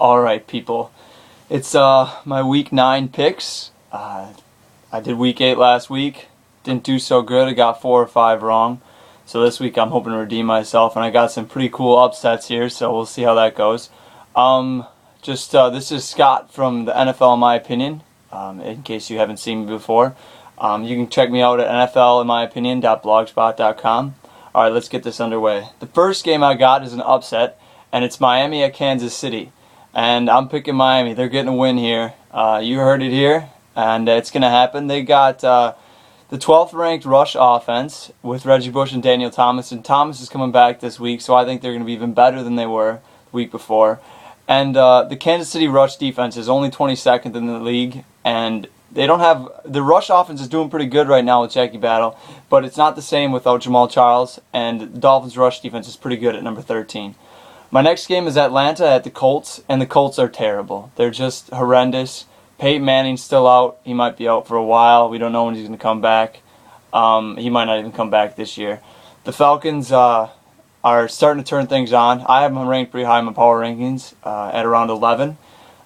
Alright, people. It's my week 9 picks. I did week 8 last week. Didn't do so good. I got 4 or 5 wrong. So this week I'm hoping to redeem myself, and I got some pretty cool upsets here, so we'll see how that goes. This is Scott from the NFL in My Opinion, in case you haven't seen me before. You can check me out at nflinmyopinion.blogspot.com. Alright, let's get this underway. The first game I got is an upset, and it's Miami at Kansas City. And I'm picking Miami. They're getting a win here. You heard it here, and it's going to happen. They got the 12th ranked rush offense with Reggie Bush and Daniel Thomas, and Thomas is coming back this week, so I think they're going to be even better than they were the week before. And the Kansas City rush defense is only 22nd in the league, and they don't have the rush offense is doing pretty good right now with Jackie Battle, but it's not the same without Jamal Charles, and the Dolphins rush defense is pretty good at number 13. My next game is Atlanta at the Colts, and the Colts are terrible. They're just horrendous. Peyton Manning's still out. He might be out for a while. We don't know when he's going to come back. He might not even come back this year. The Falcons are starting to turn things on. I have them ranked pretty high in my power rankings at around 11.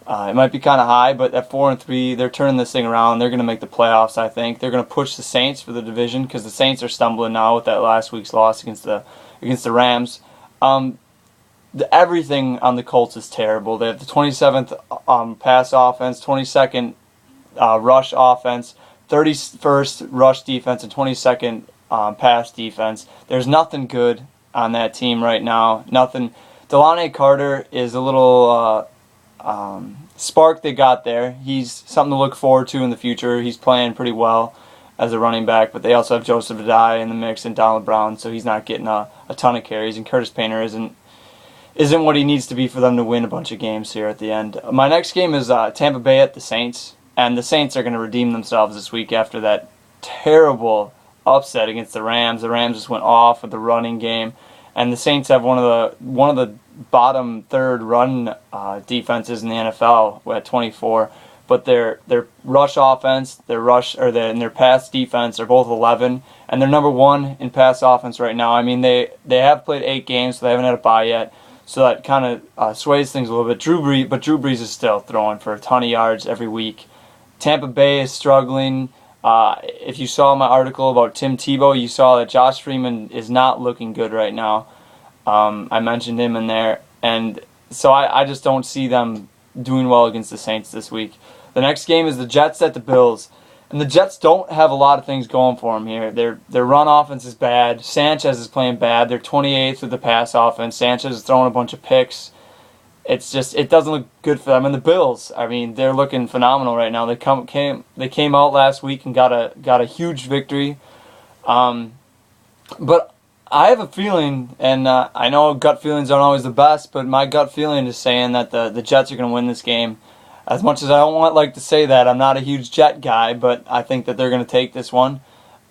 It might be kind of high, but at 4-3, they're turning this thing around. They're going to make the playoffs, I think. They're going to push the Saints for the division because the Saints are stumbling now with that last week's loss against the Rams. Everything on the Colts is terrible. They have the 27th pass offense, 22nd rush offense, 31st rush defense, and 22nd pass defense. There's nothing good on that team right now. Nothing. Delane Carter is a little spark they got there. He's something to look forward to in the future. He's playing pretty well as a running back, but they also have Joseph Addai in the mix and Donald Brown, so he's not getting a ton of carries, and Curtis Painter isn't what he needs to be for them to win a bunch of games here at the end. My next game is Tampa Bay at the Saints, and the Saints are going to redeem themselves this week after that terrible upset against the Rams. The Rams just went off with the running game, and the Saints have one of the bottom third run defenses in the NFL at 24. But their rush offense, and their pass defense are both 11, and they're number 1 in pass offense right now. I mean, they have played 8 games, so they haven't had a bye yet. So that kind of sways things a little bit. Drew Brees is still throwing for a ton of yards every week. Tampa Bay is struggling. If you saw my article about Tim Tebow, you saw that Josh Freeman is not looking good right now. I mentioned him in there. And so I just don't see them doing well against the Saints this week. The next game is the Jets at the Bills. And the Jets don't have a lot of things going for them here. Their run offense is bad. Sanchez is playing bad. They're 28th with the pass offense. Sanchez is throwing a bunch of picks. It doesn't look good for them. And the Bills, I mean, they're looking phenomenal right now. They came out last week and got a huge victory. But I have a feeling, and I know gut feelings aren't always the best, but my gut feeling is saying that the Jets are going to win this game. As much as I don't like to say that, I'm not a huge Jet guy, but I think that they're going to take this one.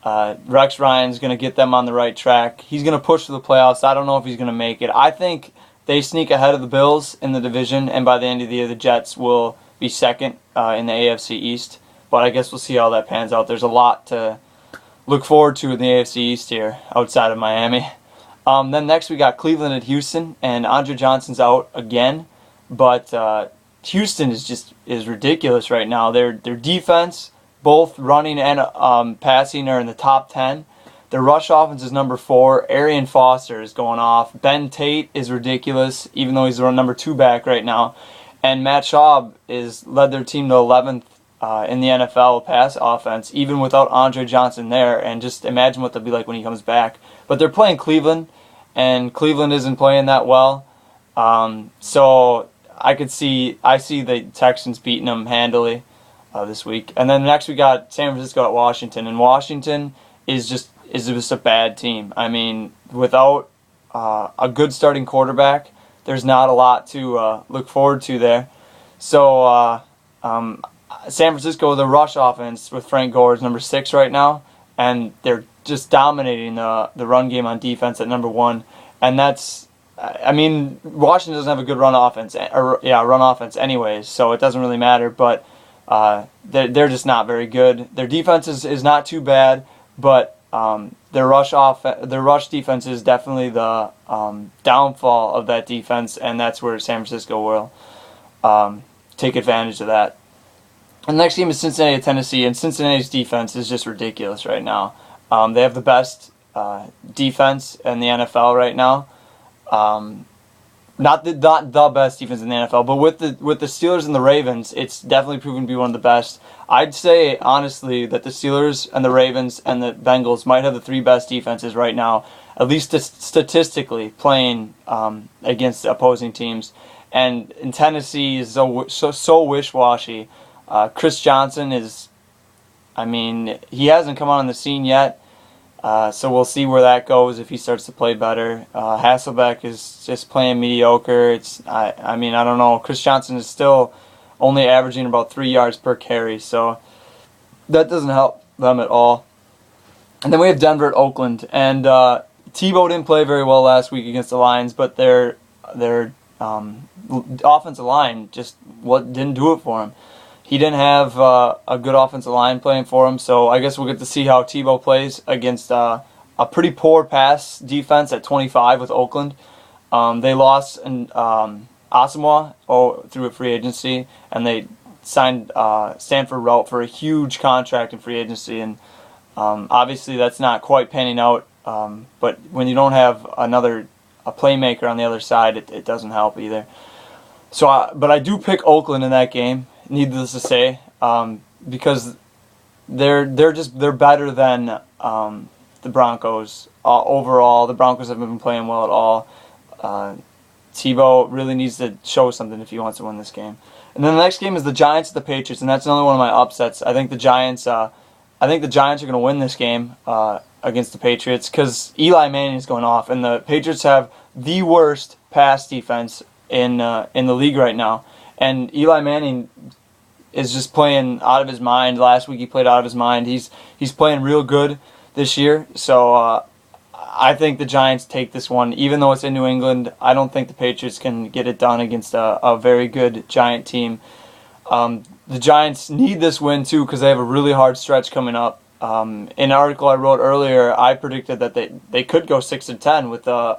Rex Ryan's going to get them on the right track. He's going to push for the playoffs. I don't know if he's going to make it. I think they sneak ahead of the Bills in the division, and by the end of the year, the Jets will be second in the AFC East. But I guess we'll see how that pans out. There's a lot to look forward to in the AFC East here, outside of Miami. Then next we got Cleveland at Houston, and Andre Johnson's out again, but Houston is ridiculous right now. Their defense, both running and passing, are in the top 10. Their rush offense is number 4. Arian Foster is going off. Ben Tate is ridiculous, even though he's the number 2 back right now. And Matt Schaub led their team to 11th in the NFL pass offense, even without Andre Johnson there. And just imagine what they'll be like when he comes back. But they're playing Cleveland, and Cleveland isn't playing that well. So I see the Texans beating them handily this week. And then next we got San Francisco at Washington, and Washington is just a bad team. I mean, without a good starting quarterback, there's not a lot to look forward to there. So San Francisco, the rush offense with Frank Gore is number 6 right now, and they're just dominating the run game on defense at number 1. And Washington doesn't have a good run offense anyways, so it doesn't really matter. But they're just not very good. Their defense is not too bad, but their rush defense is definitely the downfall of that defense, and that's where San Francisco will take advantage of that. And the next game is Cincinnati at Tennessee, and Cincinnati's defense is just ridiculous right now. They have the best defense in the NFL right now. Not the best defense in the NFL, but with the Steelers and the Ravens, it's definitely proven to be one of the best. I'd say honestly that the Steelers and the Ravens and the Bengals might have the three best defenses right now, at least statistically, playing against opposing teams. And in Tennessee is so wish-washy. Chris Johnson is, he hasn't come on the scene yet. So we'll see where that goes if he starts to play better. Hasselbeck is just playing mediocre. I don't know. Chris Johnson is still only averaging about 3 yards per carry, so that doesn't help them at all. And then we have Denver at Oakland, and Tebow didn't play very well last week against the Lions, but their offensive line just didn't do it for him. He didn't have a good offensive line playing for him, so I guess we'll get to see how Tebow plays against a pretty poor pass defense at 25 with Oakland. They lost Asamoah through a free agency, and they signed Stanford Routt for a huge contract in free agency, and obviously that's not quite panning out, but when you don't have a playmaker on the other side, it doesn't help either. But I do pick Oakland in that game, needless to say, because they're better than the Broncos overall. The Broncos haven't been playing well at all. Tebow really needs to show something if he wants to win this game. And then the next game is the Giants at the Patriots, and that's another one of my upsets. I think the Giants are going to win this game against the Patriots because Eli Manning is going off, and the Patriots have the worst pass defense in the league right now. And Eli Manning is just playing out of his mind. Last week he played out of his mind. He's playing real good this year. So I think the Giants take this one. Even though it's in New England, I don't think the Patriots can get it done against a very good Giant team. The Giants need this win too because they have a really hard stretch coming up. In an article I wrote earlier, I predicted that they could go 6-10 with the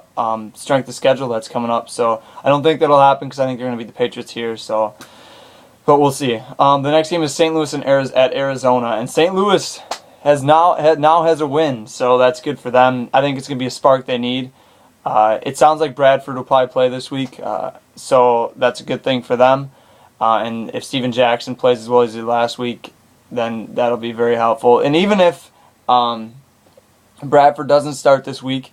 strength of schedule that's coming up. So I don't think that'll happen because I think they're going to beat the Patriots here. So, but we'll see. The next game is St. Louis at Arizona, and St. Louis now has a win, so that's good for them. I think it's going to be a spark they need. It sounds like Bradford will probably play this week, so that's a good thing for them. And if Steven Jackson plays as well as he did last week, then that'll be very helpful. And even if Bradford doesn't start this week,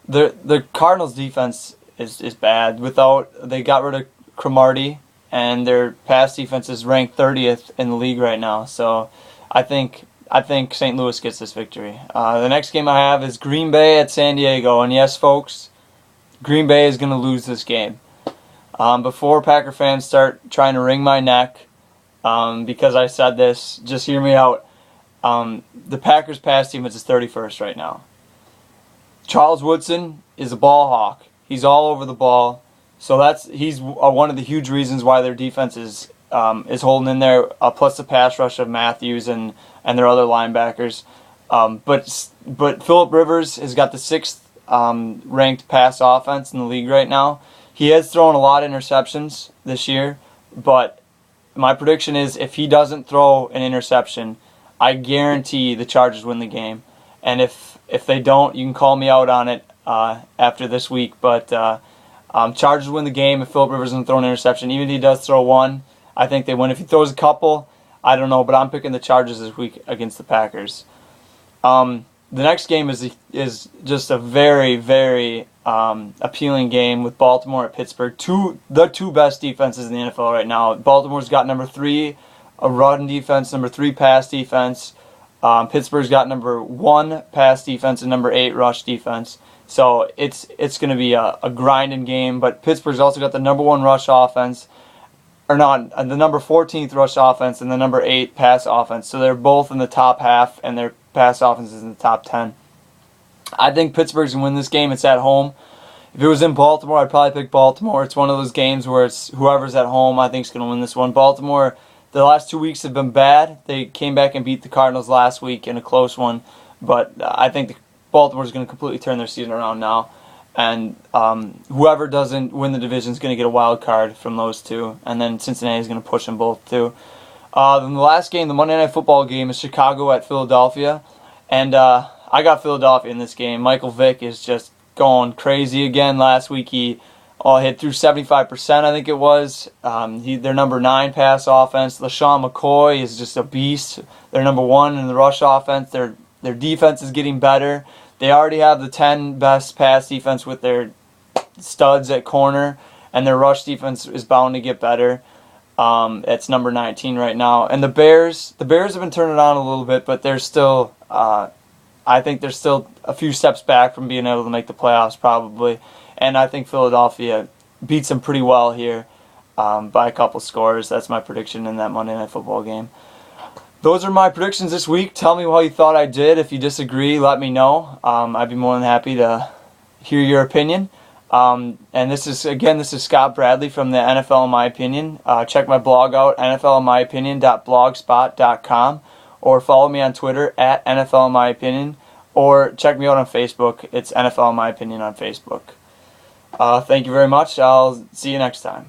the Cardinals' defense is bad. They got rid of Cromartie, and their pass defense is ranked 30th in the league right now. So I think St. Louis gets this victory. The next game I have is Green Bay at San Diego, and yes, folks, Green Bay is going to lose this game. Before Packer fans start trying to wring my neck because I said this, just hear me out. The Packers' pass defense is 31st right now. Charles Woodson is a ball hawk. He's all over the ball. So he's one of the huge reasons why their defense is holding in there, plus the pass rush of Matthews and their other linebackers. But Phillip Rivers has got the 6th ranked pass offense in the league right now. He has thrown a lot of interceptions this year, but my prediction is if he doesn't throw an interception, I guarantee the Chargers win the game. And if they don't, you can call me out on it after this week. But Chargers win the game if Phillip Rivers doesn't throw an interception. Even if he does throw one, I think they win. If he throws a couple, I don't know, but I'm picking the Chargers this week against the Packers. The next game is just a very, very appealing game with Baltimore at Pittsburgh. The two best defenses in the NFL right now. Baltimore's got number 3 a run defense, number 3 pass defense. Pittsburgh's got number 1 pass defense and number 8 rush defense. So it's going to be a grinding game. But Pittsburgh's also got the number 1 rush offense, or not, the number 14th rush offense and the number 8 pass offense. So they're both in the top half, and their pass offense is in the top 10. I think Pittsburgh's going to win this game. It's at home. If it was in Baltimore, I'd probably pick Baltimore. It's one of those games where it's whoever's at home, I think, is going to win this one. Baltimore, the last 2 weeks have been bad. They came back and beat the Cardinals last week in a close one. But I think Baltimore's going to completely turn their season around now. and whoever doesn't win the division is going to get a wild card from those two, and then Cincinnati is going to push them both too. Then the last game, the Monday Night Football game, is Chicago at Philadelphia, and I got Philadelphia in this game. Michael Vick is just going crazy again. Last week he hit through 75%, I think it was. Their number 9 pass offense. LaShawn McCoy is just a beast. They're number 1 in the rush offense. Their defense is getting better. They already have the 10 best pass defense with their studs at corner, and their rush defense is bound to get better. It's number 19 right now. And the Bears have been turning it on a little bit, but they're still, I think they're still a few steps back from being able to make the playoffs probably. And I think Philadelphia beats them pretty well here by a couple scores. That's my prediction in that Monday Night Football game. Those are my predictions this week. Tell me how you thought I did. If you disagree, let me know. I'd be more than happy to hear your opinion. And this is Scott Bradley from the NFL in My Opinion. Check my blog out, nflinmyopinion.blogspot.com, or follow me on Twitter at NFL in My Opinion, or check me out on Facebook. It's NFL in My Opinion on Facebook. Thank you very much. I'll see you next time.